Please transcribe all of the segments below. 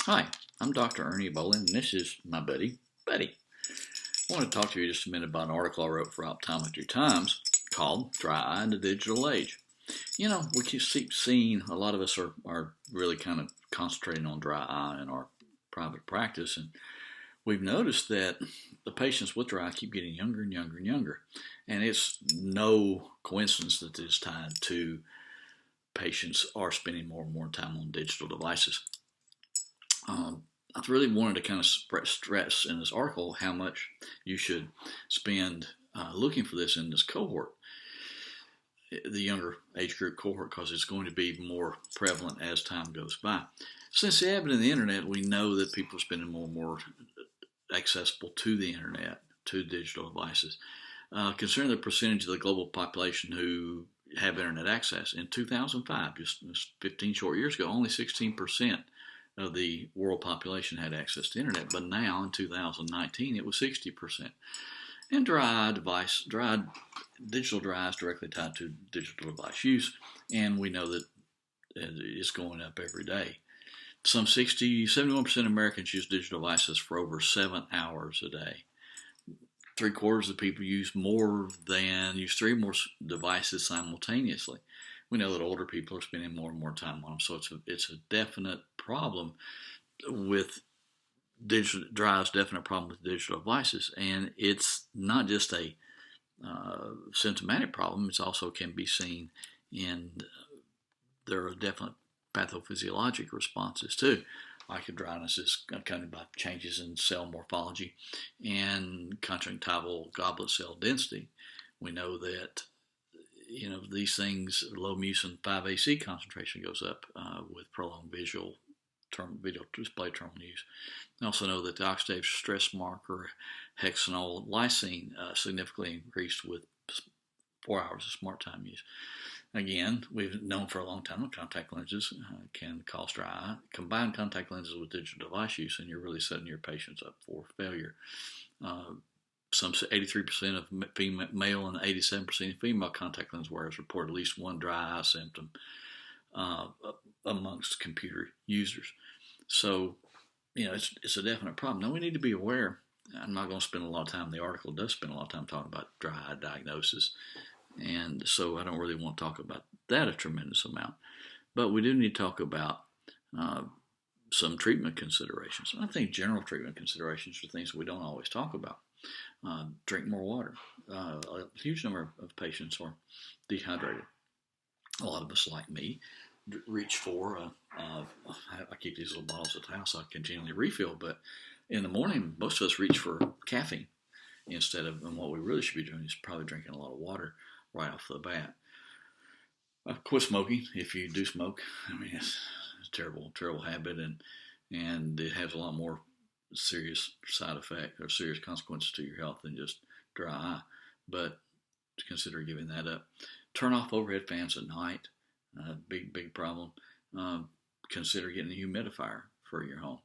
Hi, I'm Dr. Ernie Bowling, and this is my buddy, Buddy. I want to talk to you just a minute about an article I wrote for Optometry Times called Dry Eye in the Digital Age. You know, we keep seeing a lot of us are really kind of concentrating on dry eye in our private practice, and we've noticed that the patients with dry eye keep getting younger and younger and younger. And it's no coincidence that this is tied to patients are spending more and more time on digital devices. I really wanted to kind of stress in this article how much you should spend looking for this in this cohort, the younger age group cohort, because it's going to be more prevalent as time goes by. Since the advent of the internet, we know that people are spending more and more accessible to the internet, to digital devices. Considering the percentage of the global population who have internet access, in 2005, just 15 short years ago, only 16% of the world population had access to internet, but now in 2019 it was 60%. And digital dry is directly tied to digital device use, and we know that it's going up every day. 71% of Americans use digital devices for over 7 hours a day. 3/4 of people use three more devices simultaneously. We know that older people are spending more and more time on them, so it's a definite problem with digital dry eye's definite problem with digital devices, and it's not just a symptomatic problem. It also can be seen in there are definite pathophysiologic responses too. Eye dryness is accompanied by changes in cell morphology and conjunctival goblet cell density. We know that these things, low mucin 5AC concentration goes up with prolonged video display terminal use. We also know that the oxidative stress marker hexanol lysine significantly increased with 4 hours of smart time use. Again, we've known for a long time that contact lenses can cause dry eye. Combine contact lenses with digital device use, and you're really setting your patients up for failure. Some 83% of male and 87% of female contact lens wearers report at least one dry eye symptom amongst computer users. So, it's a definite problem. Now, we need to be aware. I'm not going to spend a lot of time. The article does spend a lot of time talking about dry eye diagnosis, and so I don't really want to talk about that a tremendous amount. But we do need to talk about some treatment considerations. I think general treatment considerations are things we don't always talk about. Drink more water. A huge number of patients are dehydrated. A lot of us, like me, reach for, I keep these little bottles at the house I continually refill, but in the morning, most of us reach for caffeine instead of, and what we really should be doing is probably drinking a lot of water right off the bat. Quit smoking if you do smoke. I mean, it's a terrible, terrible habit, and it has a lot more serious side effect or serious consequences to your health than just dry eye. But consider giving that up. Turn off overhead fans at night. Big problem. Consider getting a humidifier for your home.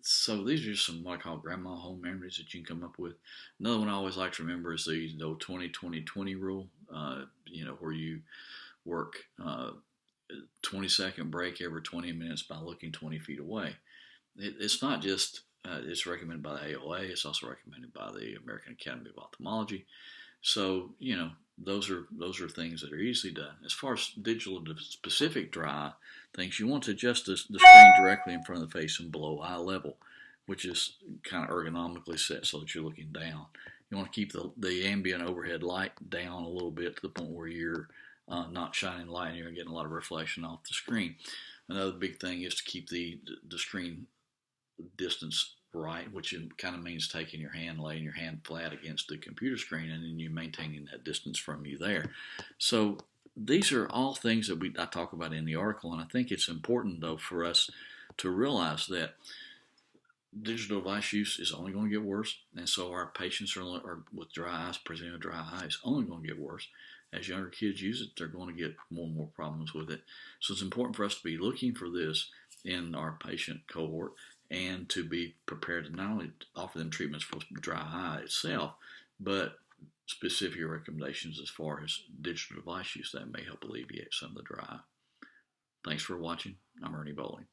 So these are just some what I call grandma home memories that you can come up with. Another one I always like to remember is the 20-20-20 rule. Where you work 20-second break every 20 minutes by looking 20 feet away. It's not just it's recommended by the AOA. It's also recommended by the American Academy of Ophthalmology. So those are things that are easily done. As far as digital specific dry things, you want to adjust the screen directly in front of the face and below eye level, which is kind of ergonomically set so that you're looking down. You want to keep the ambient overhead light down a little bit to the point where you're not shining light and you're getting a lot of reflection off the screen. Another big thing is to keep the screen distance right, which kind of means taking your hand, laying your hand flat against the computer screen, and then you maintaining that distance from you there. So these are all things that I talk about in the article, and I think it's important, though, for us to realize that digital device use is only going to get worse, and so our patients are with dry eyes, presenting with dry eyes, only going to get worse. As younger kids use it, they're going to get more and more problems with it. So it's important for us to be looking for this in our patient cohort and to be prepared to not only offer them treatments for dry eye itself, but specific recommendations as far as digital device use that may help alleviate some of the dry eye. Thanks for watching. I'm Ernie Bowling.